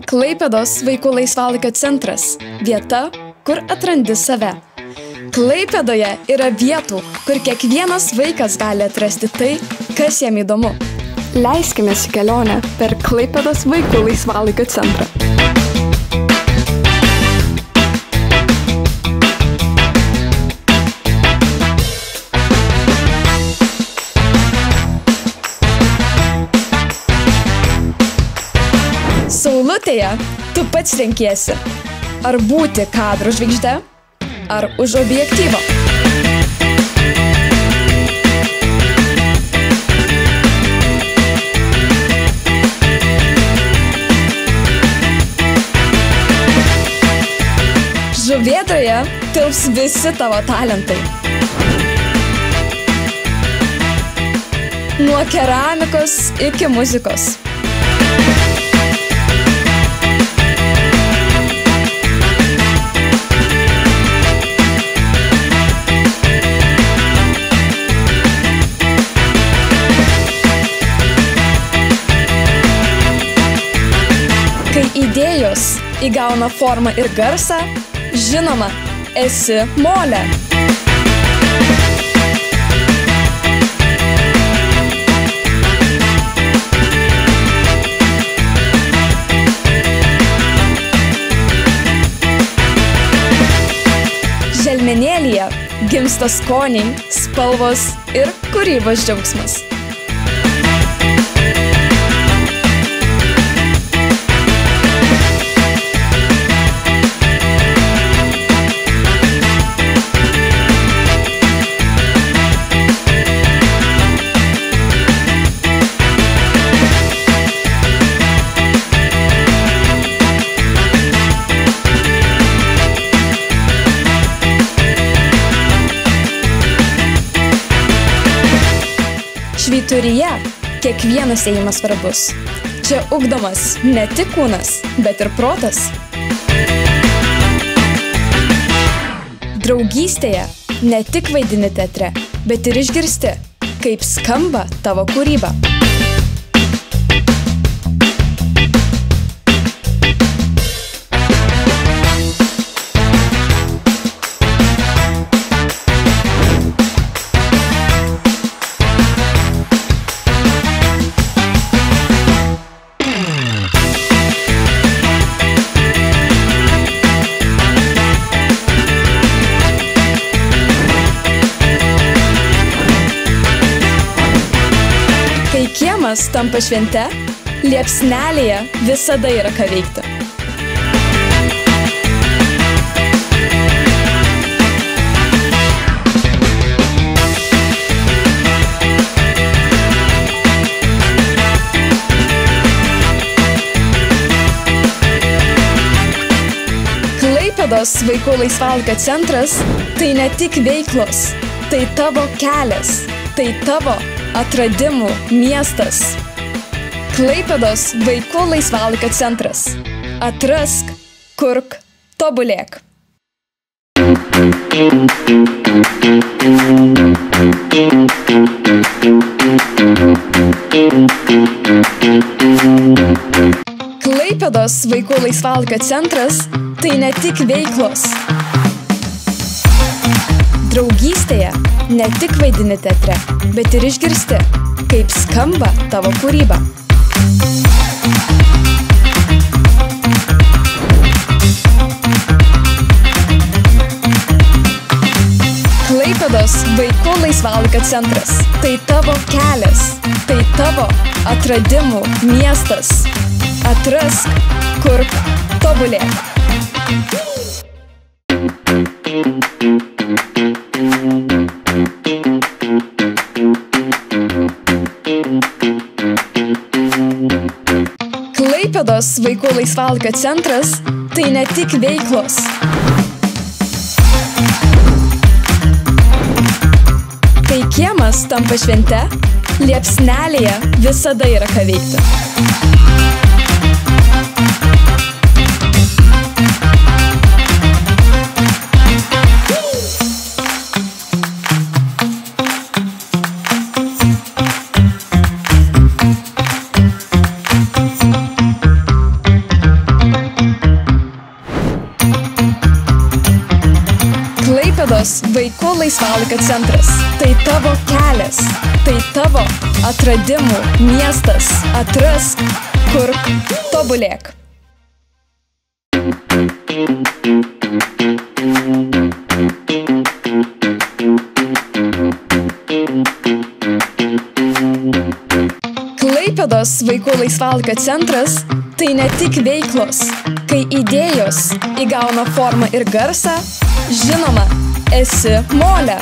Klaipėdos vaikų laisvalaikio centras – vieta, kur atrandi save. Klaipėdoje yra vietų, kur kiekvienas vaikas gali atrasti tai, kas jam įdomu. Leiskimės į kelionę per Klaipėdos vaikų laisvalaikio centrą. Saulutėje tu pats renkiesi, ar būti kadro žvaigžde, ar už objektyvo. Žuvėdroje tilps visi tavo talentai. Nuo keramikos iki muzikos. Kai idėjos įgauna formą ir garsą, žinoma, esi molė. Želmenėlyje gimsta skoniai, spalvos ir kūrybos džiaugsmas. Švyturyje kiekvienas ėjimas svarbus. Čia ugdomas ne tik kūnas, bet ir protas. Draugystėje ne tik vaidini teatre, bet ir išgirsti, kaip skamba tavo kūryba. Kai kiemas tampa švente, liepsnelėje visada yra ką veikti. Klaipėdos vaikų laisvalaikio centras – tai ne tik veiklos, tai tavo kelias, tai tavo atradimų miestas. Klaipėdos vaikų laisvalaikio centras. Atrask, kurk, tobulėk. Klaipėdos vaikų laisvalaikio centras – tai ne tik veiklos. Draugystėje ne tik vaidini teatre, bet ir išgirsti, kaip skamba tavo kūryba. Klaipėdos vaikų laisvalaikio centras – tai tavo kelias, tai tavo atradimų miestas. Atrask, kurk, tobulėk. Klaipėdos vaikų laisvalaikio centras – tai ne tik veiklos. Kai kiemas tampa švente, liepsnelėje visada yra ką veikti. Klaipėdos vaikų laisvalaikio centras. Tai tavo kelias, tai tavo atradimų miestas. Atrask, kurk, tobulėk. Klaipėdos vaikų laisvalaikio centras tai ne tik veiklos, kai idėjos įgauna formą ir garsą, žinoma, esi molė.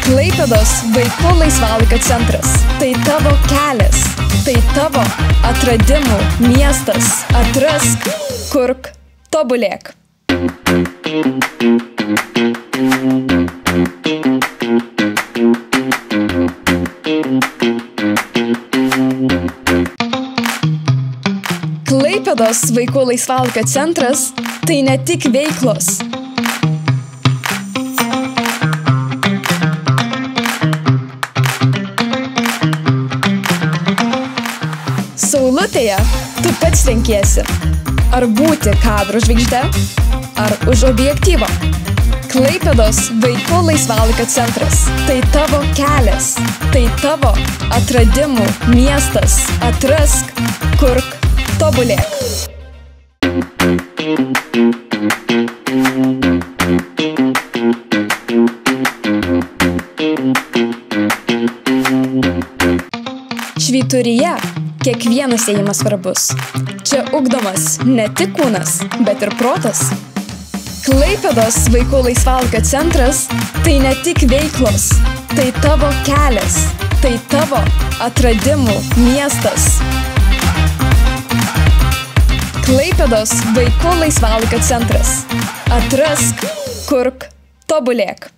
Klaipėdos vaikų laisvalaikio centras tai tavo kelias, tai tavo atradimų miestas. Atrask, kurk, tobulėk. Klaipėdos vaikų laisvalaikio centras tai ne tik veiklos. Saulutėje tu pats renkiesi, ar būti kadro žvaigžde, ar už objektyvo. Klaipėdos vaikų laisvalaikio centras tai tavo kelias, tai tavo atradimų miestas. Atrask, kurk, tobulėk. Švyturyje kiekvienas ėjimas svarbus. Čia ugdomas ne tik kūnas, bet ir protas. Klaipėdos vaikų laisvalaikio centras tai ne tik veiklos, tai tavo kelias, tai tavo atradimų miestas. Klaipėdos vaikų laisvalaikio centras. Atrask, kurk, tobulėk.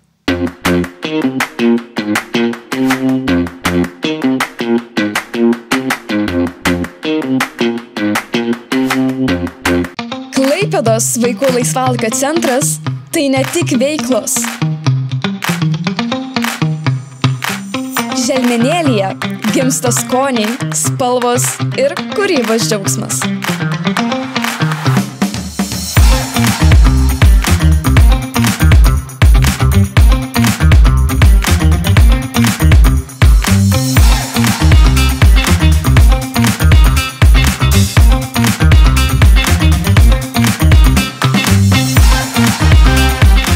Klaipėdos vaikų laisvalaikio centras tai ne tik veiklos. Želmenėlyje gimsta skoniai, spalvos ir kūrybos džiaugsmas.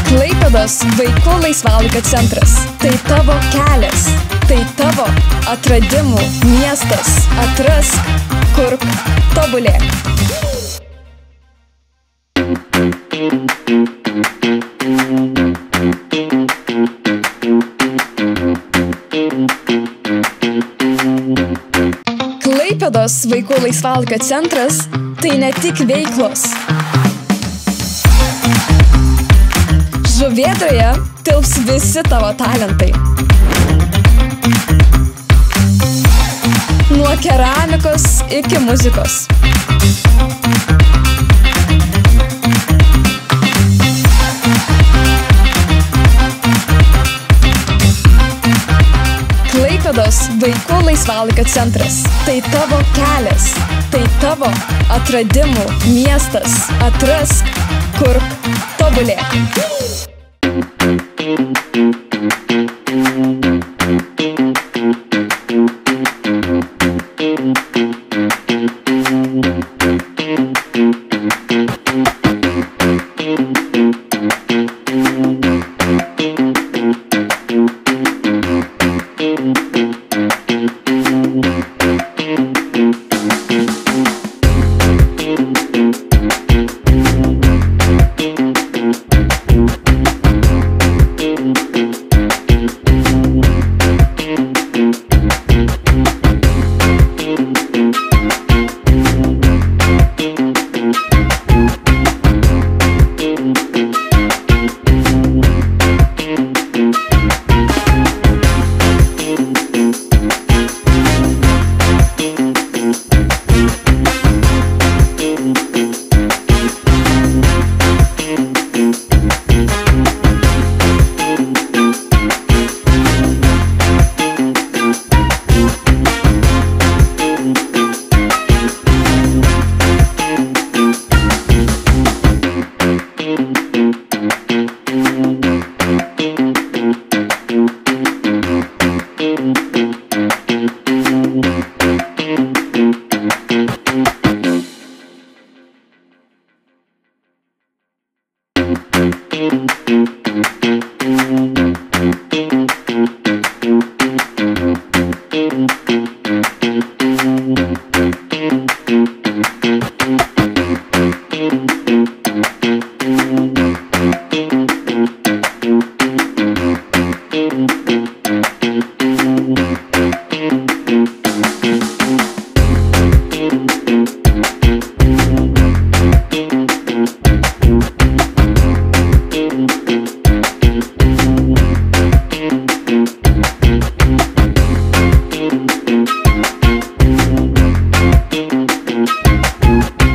Klaipėdos vaikų laisvalaikio centras tai tavo kelias, tai tavo atradimų miestas. Atrask, kurk, tobulėk. Klaipėdos vaikų laisvalaikio centras tai ne tik veiklos. Žuvėdroje tilps visi tavo talentai. Nuo keramikos iki muzikos. Klaipėdos vaikų laisvalaikio centras tai tavo kelias, tai tavo atradimų miestas. Atrask, kurk, tobulėk. Thank you.